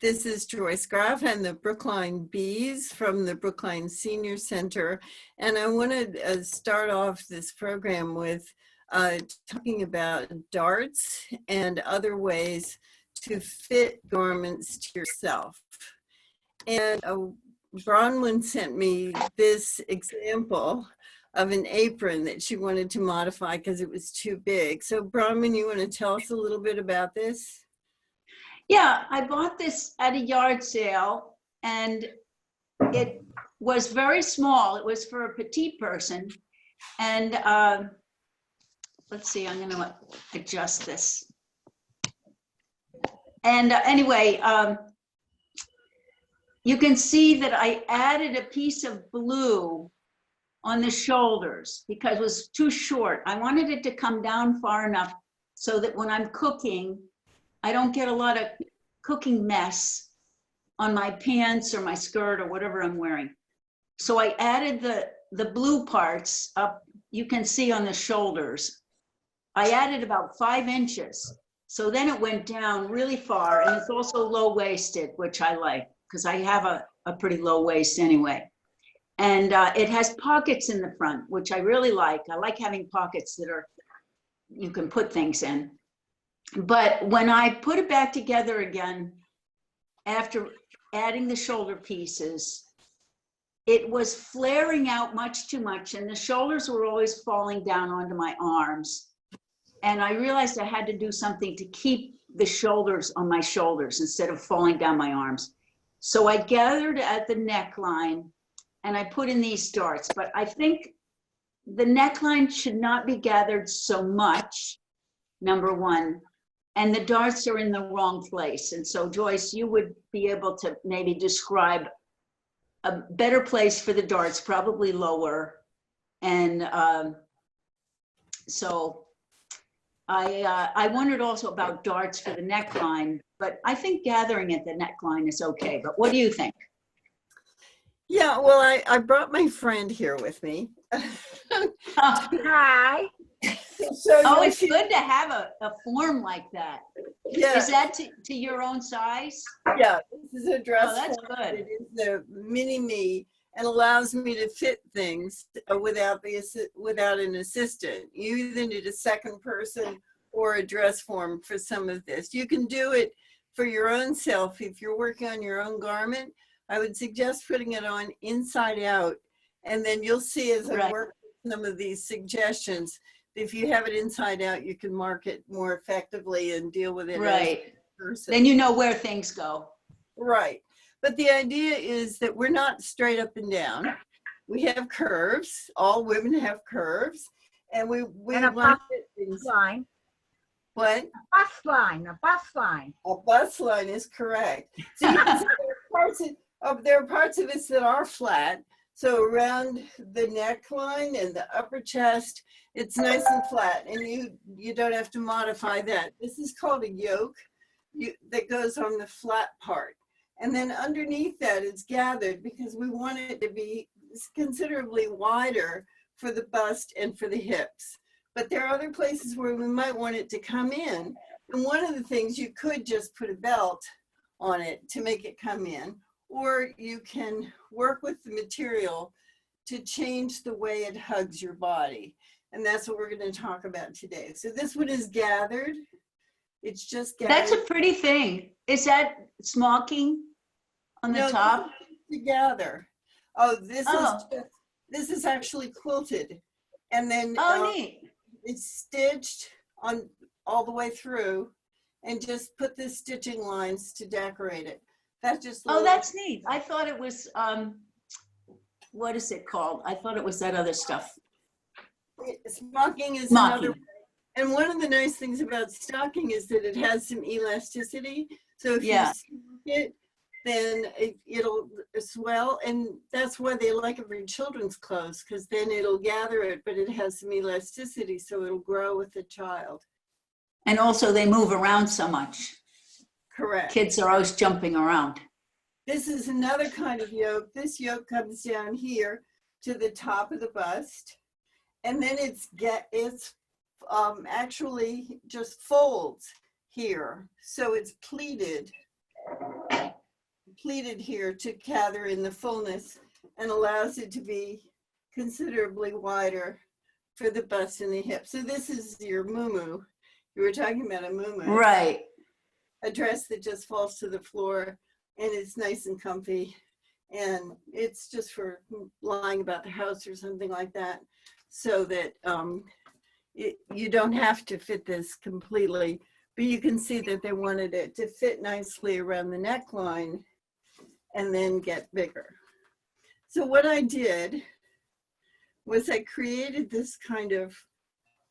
This is Joyce Graff and the Brookline Bees from the Brookline Senior Center. And I want to start off this program with talking about darts and other ways to fit garments to yourself. And Bronwyn sent me this example of an apron that she wanted to modify because it was too big. So Bronwyn, you want to tell us a little bit about this? Yeah, I bought this at a yard sale and it was very small. It was for a petite person. And let's see, I'm going to adjust this. And anyway, you can see that I added a piece of blue on the shoulders because it was too short. I wanted it to come down far enough so that when I'm cooking, I don't get a lot of cooking mess on my pants or my skirt or whatever I'm wearing. So I added the blue parts up, you can see on the shoulders. I added about 5 inches. So then it went down really far, and it's also low-waisted, which I like because I have a pretty low waist anyway. And it has pockets in the front, which I really like. I like having pockets that you can put things in. But when I put it back together again, after adding the shoulder pieces, it was flaring out much too much, and the shoulders were always falling down onto my arms. And I realized I had to do something to keep the shoulders on my shoulders instead of falling down my arms. So I gathered at the neckline and I put in these darts, but I think the neckline should not be gathered so much, number one. And the darts are in the wrong place. And so Joyce, you would be able to maybe describe a better place for the darts, probably lower. And so I wondered also about darts for the neckline, but I think gathering at the neckline is okay. But what do you think? Yeah, well, I brought my friend here with me. Hi. So it's good to have a form like that. Yeah. Is that to your own size? Yeah, this is a dress form. That's good. It is the mini me and allows me to fit things without an assistant. You either need a second person or a dress form for some of this. You can do it for your own self. If you're working on your own garment, I would suggest putting it on inside out, and then you'll see as I work with some of these suggestions, if you have it inside out, you can mark it more effectively and deal with it as a person. Then you know where things go. Right. But the idea is that we're not straight up and down. We have curves. All women have curves. And we want to fit things. Line. What? A bus line. A bus line. A bus line is correct. So yes, there are parts of it that are flat. So around the neckline and the upper chest, it's nice and flat, and you don't have to modify that. This is called a yoke that goes on the flat part. And then underneath that, it's gathered because we want it to be considerably wider for the bust and for the hips. But there are other places where we might want it to come in. And one of the things, you could just put a belt on it to make it come in, or you can work with the material to change the way it hugs your body. And that's what we're going to talk about today. So this one is gathered. It's just gathered. That's a pretty thing. Is that smocking on the top? To gather. Oh, this is actually quilted. And then neat. It's stitched on all the way through, and just put the stitching lines to decorate it. That's just that's neat. I thought it was what is it called? I thought it was that other stuff. Smocking is another. And one of the nice things about stocking is that it has some elasticity. So if you smock it, then it'll swell. And that's why they like it for children's clothes, because then it'll gather it, but it has some elasticity, so it'll grow with the child. And also they move around so much. Correct. Kids are always jumping around. This is another kind of yoke. This yoke comes down here to the top of the bust. And then it's actually just folds here. So it's pleated pleated here to gather in the fullness and allows it to be considerably wider for the bust and the hip. So this is your muumuu. You were talking about a muumuu. Right. A dress that just falls to the floor and it's nice and comfy. And it's just for lying about the house or something like that, so that you don't have to fit this completely, but you can see that they wanted it to fit nicely around the neckline and then get bigger. So what I did was I created this kind of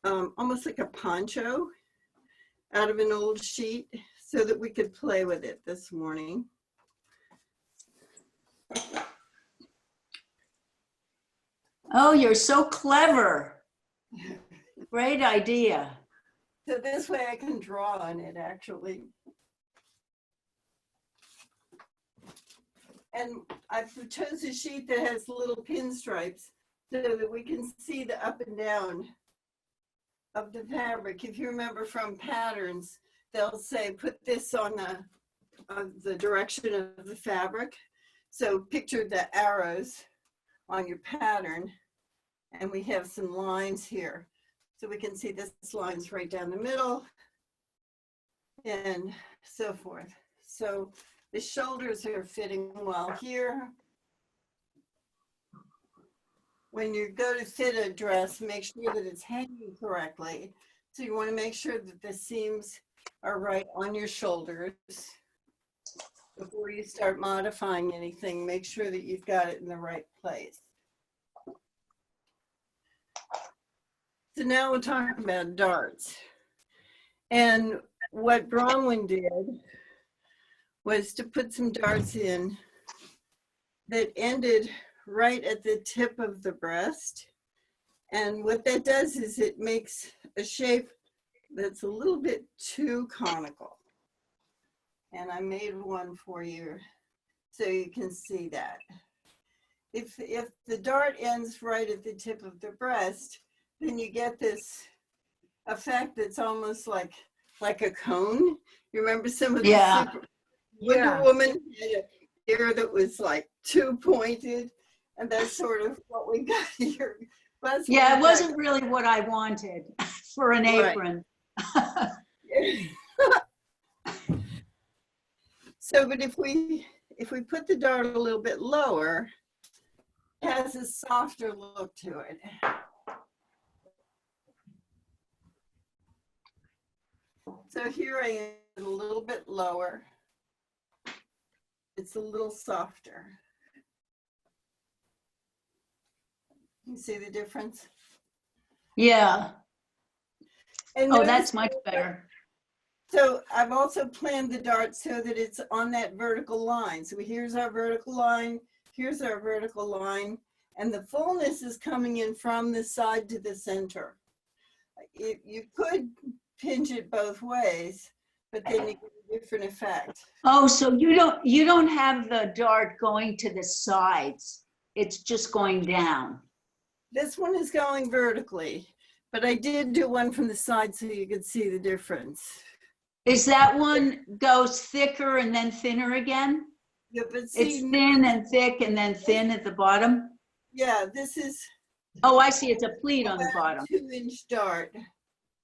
almost like a poncho out of an old sheet so that we could play with it this morning. Oh, you're so clever. Great idea. So this way I can draw on it actually. And I've chosen a sheet that has little pinstripes so that we can see the up and down of the fabric. If you remember from patterns, they'll say, put this on the direction of the fabric. So picture the arrows on your pattern, and we have some lines here. So we can see this line's right down the middle and so forth. So the shoulders are fitting well here. When you go to fit a dress, make sure that it's hanging correctly. So you want to make sure that the seams are right on your shoulders. Before you start modifying anything, make sure that you've got it in the right place. So now we'll talk about darts. And what Bronwyn did was to put some darts in that ended right at the tip of the breast. And what that does is it makes a shape that's a little bit too conical. And I made one for you so you can see that. If the dart ends right at the tip of the breast, then you get this effect that's almost like a cone. You remember some of the Wonder Woman had a hair that was like too pointed, and that's sort of what we got here. Yeah, it wasn't really what I wanted for an apron. So, but if we put the dart a little bit lower, it has a softer look to it. So here I am a little bit lower. It's a little softer. You see the difference? Yeah. And oh, that's much better. So I've also planned the dart so that it's on that vertical line. So here's our vertical line, here's our vertical line, and the fullness is coming in from the side to the center. You could pinch it both ways, but then you get a different effect. Oh, so you don't have the dart going to the sides. It's just going down. This one is going vertically, but I did do one from the side so you could see the difference. Is that one goes thicker and then thinner again? Yeah, but see, it's thin and thick and then thin at the bottom? Yeah, this is. Oh, I see, it's a pleat on the bottom. 2-inch dart,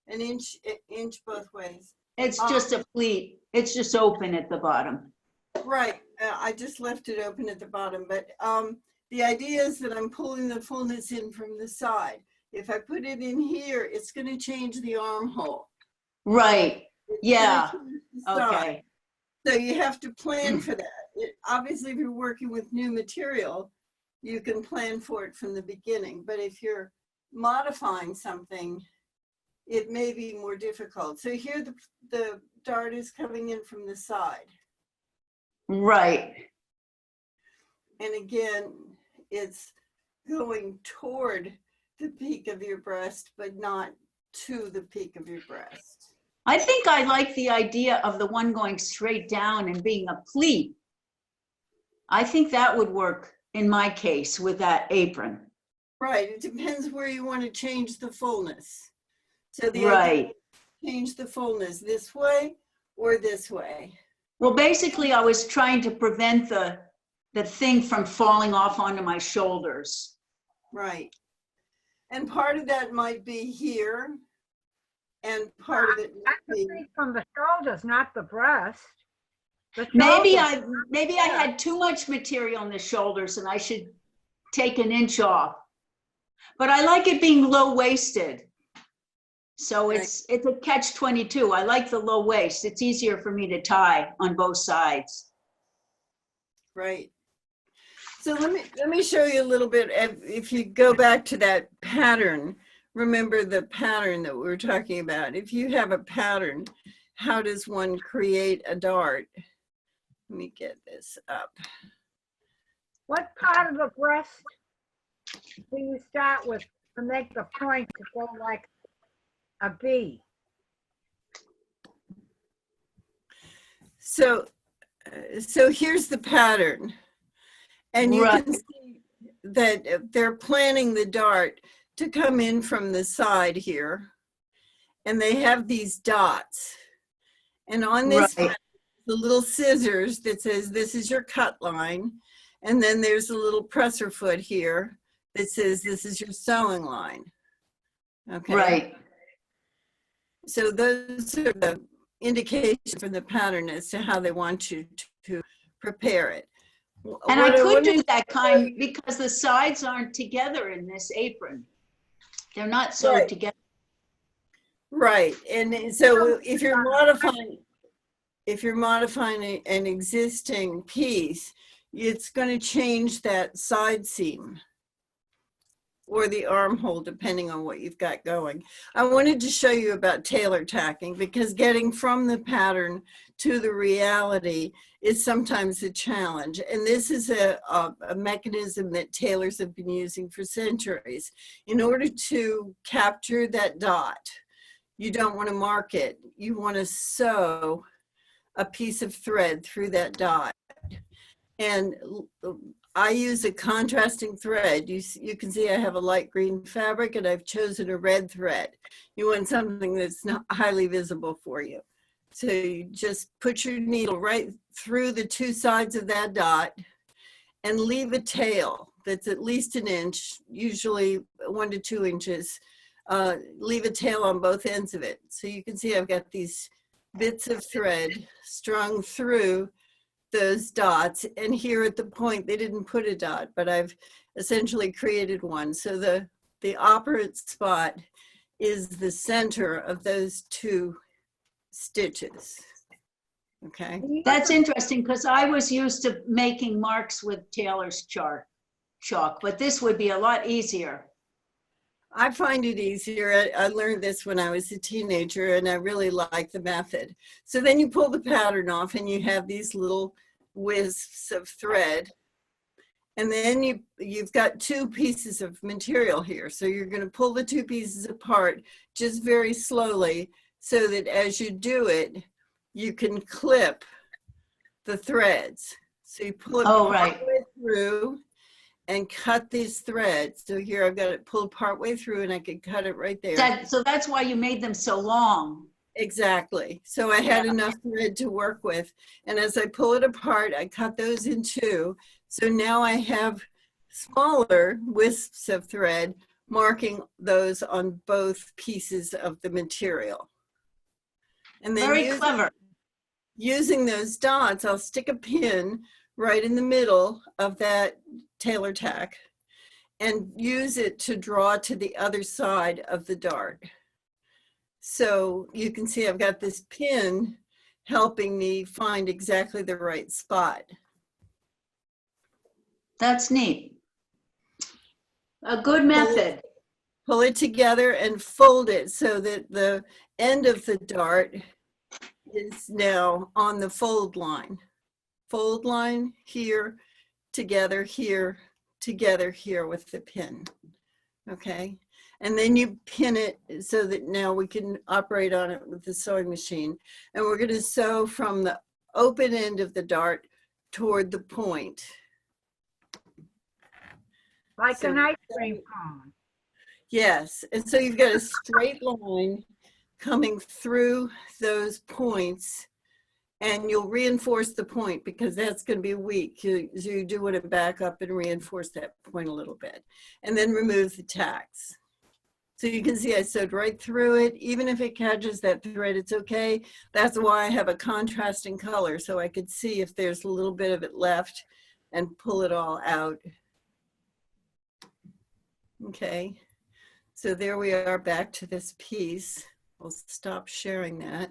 an inch both ways. It's just a pleat. It's just open at the bottom. Right, I just left it open at the bottom, but the idea is that I'm pulling the fullness in from the side. If I put it in here, it's going to change the armhole. Right. Yeah. Okay. So you have to plan for that. Obviously, if you're working with new material, you can plan for it from the beginning. But if you're modifying something, it may be more difficult. So here the dart is coming in from the side. Right. And again, it's going toward the peak of your breast, but not to the peak of your breast. I think I like the idea of the one going straight down and being a pleat. I think that would work in my case with that apron. Right, it depends where you want to change the fullness. So the right. idea is change the fullness this way or this way. Well, basically, I was trying to prevent the thing from falling off onto my shoulders. Right. And part of that might be here, and part of it I might be, think from the shoulders, not the breast. The Maybe shoulders. I had too much material on the shoulders and I should take an inch off. But I like it being low-waisted. So it's a catch-22. I like the low waist. It's easier for me to tie on both sides. right. So let me show you a little bit. If you go back to that pattern, remember the pattern that we were talking about. If you have a pattern, how does one create a dart? Let me get this up. What part of the breast do you start with to make the point to go like a bee? So here's the pattern. And you Right. can see that they're planning the dart to come in from the side here. And they have these dots. And on this, Right. the little scissors that says, this is your cut line. And then there's a little presser foot here that says, this is your sewing line. Okay. Right. So those are the indications from the pattern as to how they want you to prepare it. And What I could wanted do to that show kind you- because the sides aren't together in this apron. They're not sewed Right. together. Right, and so if you're modifying an existing piece, it's going to change that side seam or the armhole, depending on what you've got going. I wanted to show you about tailor tacking because getting from the pattern to the reality is sometimes a challenge. And this is a mechanism that tailors have been using for centuries. In order to capture that dot, you don't want to mark it. You want to sew a piece of thread through that dot. And I use a contrasting thread. You can see I have a light green fabric and I've chosen a red thread. You want something that's not highly visible for you. So you just put your needle right through the two sides of that dot and leave a tail that's at least an inch, usually 1 to 2 inches. Leave a tail on both ends of it. So you can see I've got these bits of thread strung through those dots, and here at the point they didn't put a dot, but I've essentially created one. So the operate spot is the center of those two stitches. Okay. That's interesting because I was used to making marks with Tailor's chalk, but this would be a lot easier. I find it easier. I learned this when I was a teenager and I really like the method. So then you pull the pattern off and you have these little wisps of thread. And then you've got two pieces of material here. So you're going to pull the two pieces apart just very slowly so that as you do it, you can clip the threads. So you pull it partway through and cut these threads. So here I've got it pulled partway through and I can cut it right there. So that's why you made them so long. Exactly. So I had enough thread to work with. And as I pull it apart, I cut those in two. So now I have smaller wisps of thread marking those on both pieces of the material. And then Very clever. Using those dots, I'll stick a pin right in the middle of that Tailor tack and use it to draw to the other side of the dart. So you can see I've got this pin helping me find exactly the right spot. That's neat. A good method. Pull it together and fold it so that the end of the dart is now on the fold line. Fold line here, together here, together here with the pin. Okay. And then you pin it so that now we can operate on it with the sewing machine. And we're going to sew from the open end of the dart toward the point. Like an ice cream cone. Yes. And so you've got a straight line coming through those points And you'll reinforce the point because that's going to be weak. You do want to back up and reinforce that point a little bit. And then remove the tacks. So you can see I sewed right through it. Even if it catches that thread, it's okay. That's why I have a contrasting color, so I could see if there's a little bit of it left and pull it all out. Okay, so there we are back to this piece. I'll stop sharing that.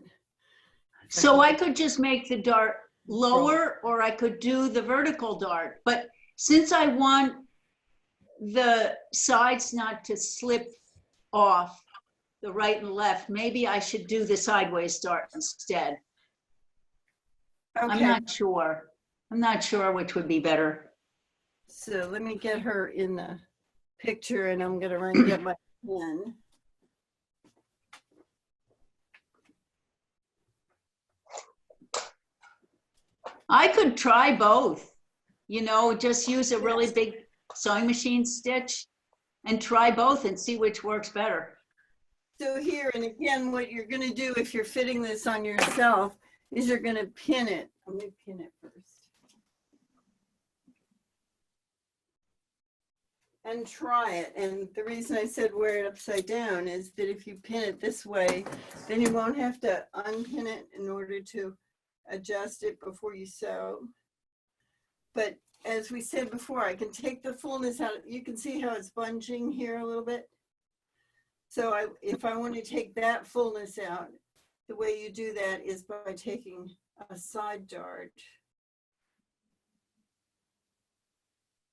So I could just make the dart lower, or I could do the vertical dart. But since I want the sides not to slip off, the right and left, maybe I should do the sideways dart instead. Okay. I'm not sure. I'm not sure which would be better. So let me get her in the picture, and I'm gonna run and get my pen. I could try both, you know, just use a really big sewing machine stitch and try both and see which works better. So here, and again, what you're gonna do if you're fitting this on yourself is you're gonna pin it. Let me pin it first. And try it. And the reason I said wear it upside down is that if you pin it this way, then you won't have to unpin it in order to adjust it before you sew. But as we said before, I can take the fullness out. You can see how it's bunching here a little bit. So if I want to take that fullness out, the way you do that is by taking a side dart.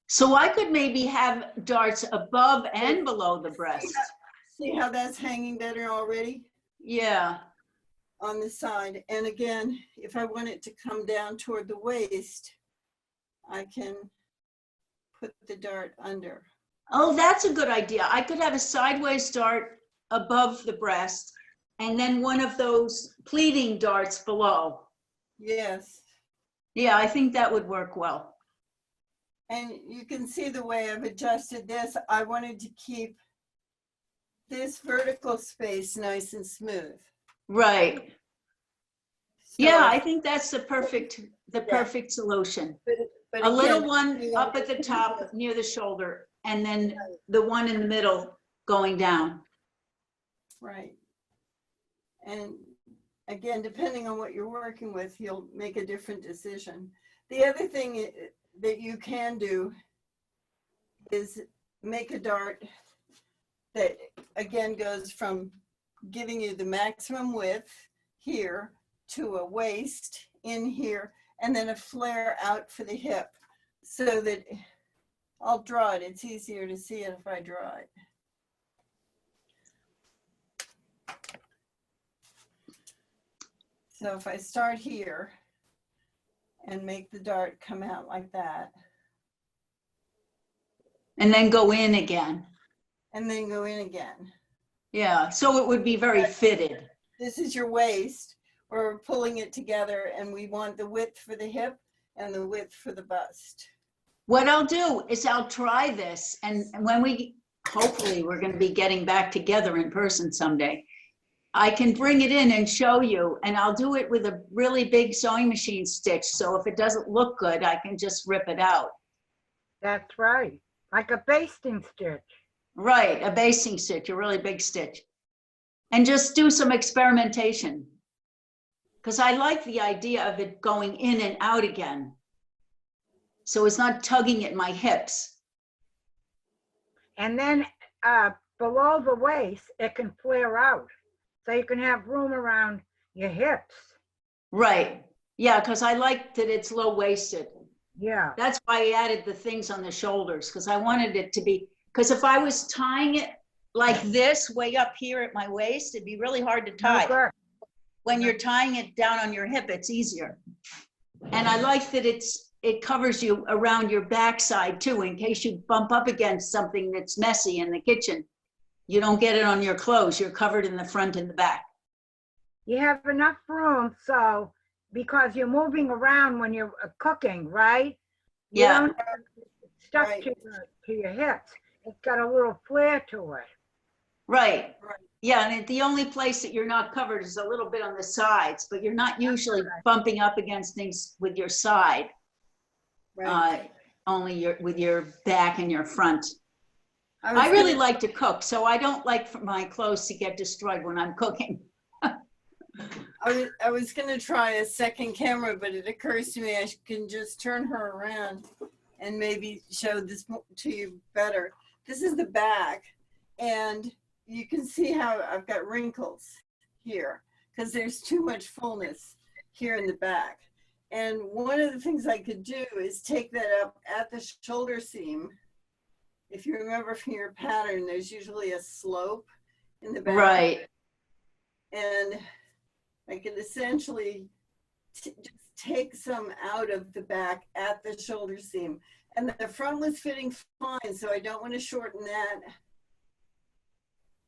So I could maybe have darts above and below the breast. See how that's hanging better already? Yeah. On the side. And again, if I want it to come down toward the waist, I can put the dart under. Oh, that's a good idea. I could have a sideways dart above the breast and then one of those pleating darts below. Yes. Yeah, I think that would work well. And you can see the way I've adjusted this. I wanted to keep this vertical space nice and smooth. Right. So Yeah, I think that's the perfect solution. but A little again, one up at the top near the shoulder and then the one in the middle going down. Right. And again, depending on what you're working with, you'll make a different decision. The other thing that you can do is make a dart that again goes from giving you the maximum width here to a waist in here and then a flare out for the hip, so that I'll draw it. It's easier to see it if I draw it. So if I start here and make the dart come out like that. And then go in again. And then go in again. Yeah, so it would be very fitted. This is your waist. We're pulling it together and we want the width for the hip and the width for the bust. What I'll do is I'll try this, and when hopefully we're going to be getting back together in person someday, I can bring it in and show you, and I'll do it with a really big sewing machine stitch. So if it doesn't look good, I can just rip it out. That's right. Like a basting stitch. Right, a basting stitch, a really big stitch. And just do some experimentation. Because I like the idea of it going in and out again. So it's not tugging at my hips. And then below the waist, it can flare out. So you can have room around your hips. Right. Yeah, because I like that it's low-waisted. Yeah. That's why I added the things on the shoulders, because I wanted it to be, because if I was tying it like this way up here at my waist, it'd be really hard to tie. No good. When you're tying it down on your hip, it's easier. And I like that it covers you around your backside too, in case you bump up against something that's messy in the kitchen. You don't get it on your clothes. You're covered in the front and the back. You have enough room, so because you're moving around when you're cooking, right? You Yeah. don't have it stuck Right. to your hips. It's got a little flare to it. Right. Yeah, and the only place that you're not covered is a little bit on the sides, but you're not usually bumping up against things with your side. Right. Only with your back and your front. I I really like to cook, so I don't like for my clothes to get destroyed when I'm cooking. I was gonna try a second camera, but it occurs to me I can just turn her around and maybe show this to you better. This is the back, and you can see how I've got wrinkles here because there's too much fullness here in the back. And one of the things I could do is take that up at the shoulder seam. If you remember from your pattern, there's usually a slope in the back. Right. And I can essentially just take some out of the back at the shoulder seam. And the front was fitting fine, so I don't want to shorten that.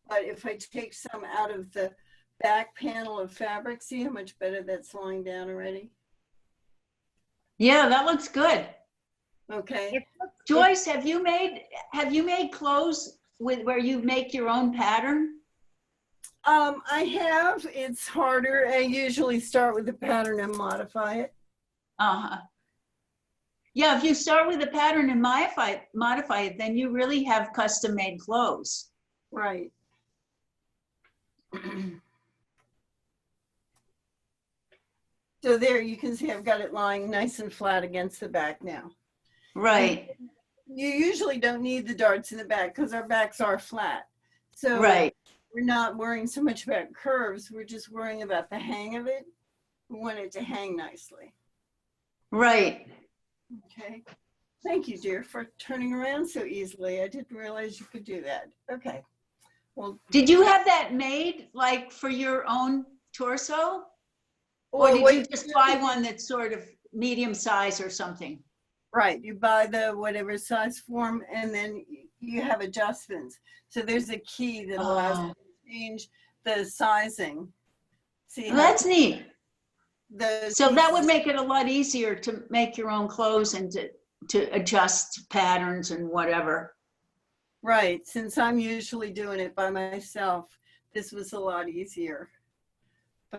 But if I take some out of the back panel of fabric, see how much better that's lying down already? Yeah, that looks good. Okay. Joyce, have you made clothes with where you make your own pattern? I have. It's harder. I usually start with the pattern and modify it. Uh-huh. Yeah, if you start with a pattern and modify it, then you really have custom made clothes. Right. So there you can see I've got it lying nice and flat against the back now. Right. You usually don't need the darts in the back because our backs are flat. So Right. we're not worrying so much about curves. We're just worrying about the hang of it. We want it to hang nicely. Right. Okay. Thank you, dear, for turning around so easily. I didn't realize you could do that. Okay. Well, Did you have that made like for your own torso? Or well, did what you just buy one that's sort of medium size or something? right, you buy the whatever size form and then you have adjustments. So there's a key that allows you to change the sizing. See how That's neat. those So that would pieces- make it a lot easier to make your own clothes and to adjust patterns and whatever. right, since I'm usually doing it by myself, this was a lot easier.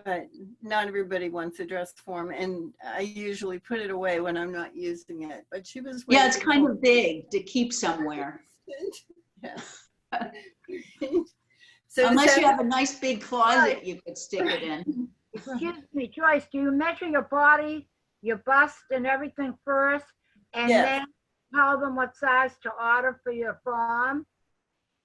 But not everybody wants a dress form, and I usually put it away when I'm not using it. But she was Yeah, it's waiting kind for of big to keep somewhere. Yeah. So Unless is you that- have a nice big closet you could stick it in. Excuse me, Joyce, do you measure your body, your bust and everything first? And Yes. then tell them what size to order for your form?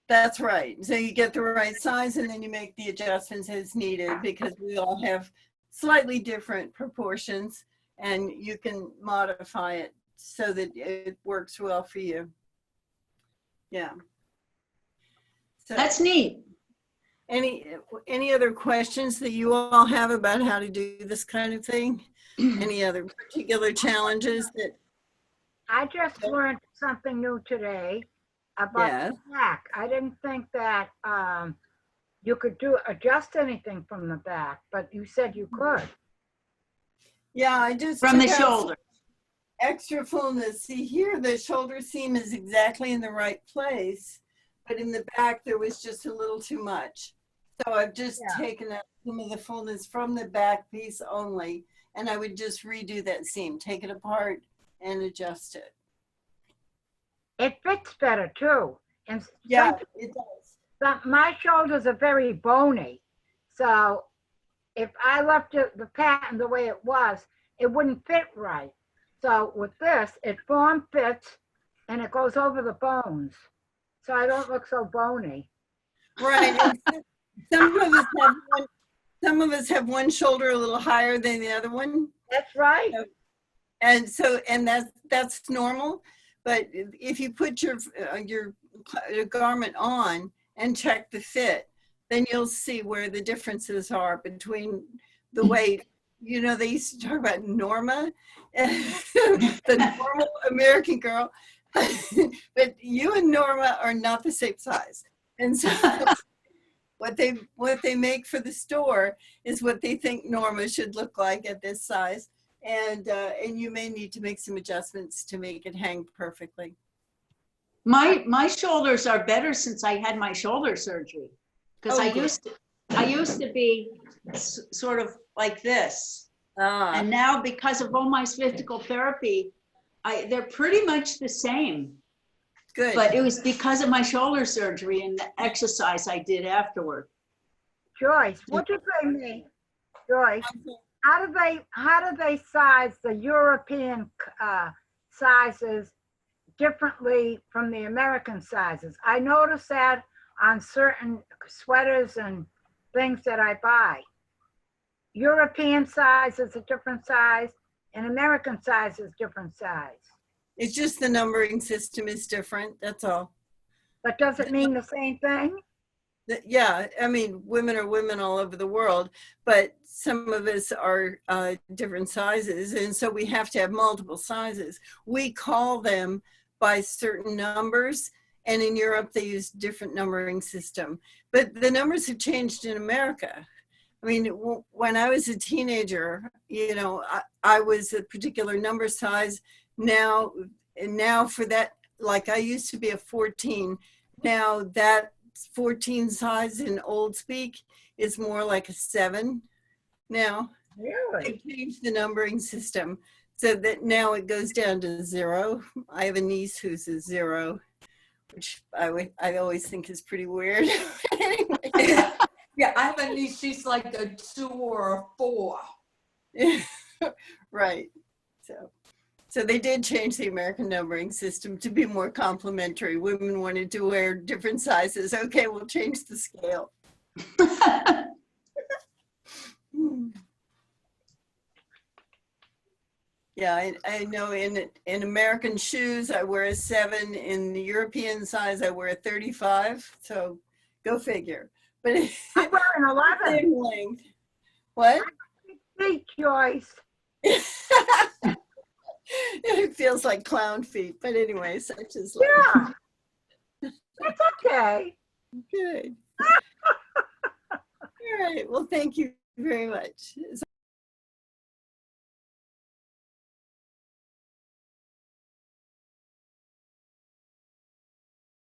That's right. So you get the right size and then you make the adjustments as needed because we all have slightly different proportions and you can modify it so that it works well for you. Yeah. So That's neat. any other questions that you all have about how to do this kind of thing? Any other particular challenges that? I just learned something new today about Yes. the back. I didn't think that you could adjust anything from the back, but you said you could. Yeah, I just From the took out some shoulder. extra fullness. See here, the shoulder seam is exactly in the right place, but in the back there was just a little too much. So I've just taken out some of the fullness from the back piece only, and I would just redo that seam, take it apart and adjust it. It fits better too. And Yeah, it does. my shoulders are very bony. So if I left the pattern the way it was, it wouldn't fit right. So with this, it form fits and it goes over the bones. So I don't look so bony. Right. And some of us have one shoulder a little higher than the other one. That's right. And so, and that's normal. But if you put your garment on and check the fit, then you'll see where the differences are between the weight. You know, they used to talk about Norma, the normal American girl. But you and Norma are not the same size. And so what they make for the store is what they think Norma should look like at this size. And you may need to make some adjustments to make it hang perfectly. My shoulders are better since I had my shoulder surgery. Because Oh, I good. used to be sort of like this. Ah, And now because of all my physical therapy, they're pretty much the same. good. But it was because of my shoulder surgery and the exercise I did afterward. Joyce, what do you say me? Joyce, how do they size the European sizes differently from the American sizes? I notice that on certain sweaters and things that I buy. European size is a different size and American size is different size. It's just the numbering system is different. That's all. But does it mean the same thing? Yeah, I mean, women are women all over the world, but some of us are different sizes. And so we have to have multiple sizes. We call them by certain numbers. And in Europe, they use different numbering system. But the numbers have changed in America. I mean, when I was a teenager, you know, I was a particular number size. Now for that, like I used to be a 14. Now that 14 size in old speak is more like a 7 now. Really? They changed the numbering system so that now it goes down to 0. I have a niece who's a 0, which I always think is pretty weird. Anyway. Yeah, I have a niece, she's like a 2 or a 4. Right. So they did change the American numbering system to be more complimentary. Women wanted to wear different sizes. Okay, we'll change the scale. Yeah, I know in American shoes, I wear a 7. In the European size, I wear a 35. So go figure. But I'm wearing 11. same length. What? Feet, Joyce. It feels like clown feet, but anyway, such is life. Yeah. It's okay. Good. All right. Well, thank you very much.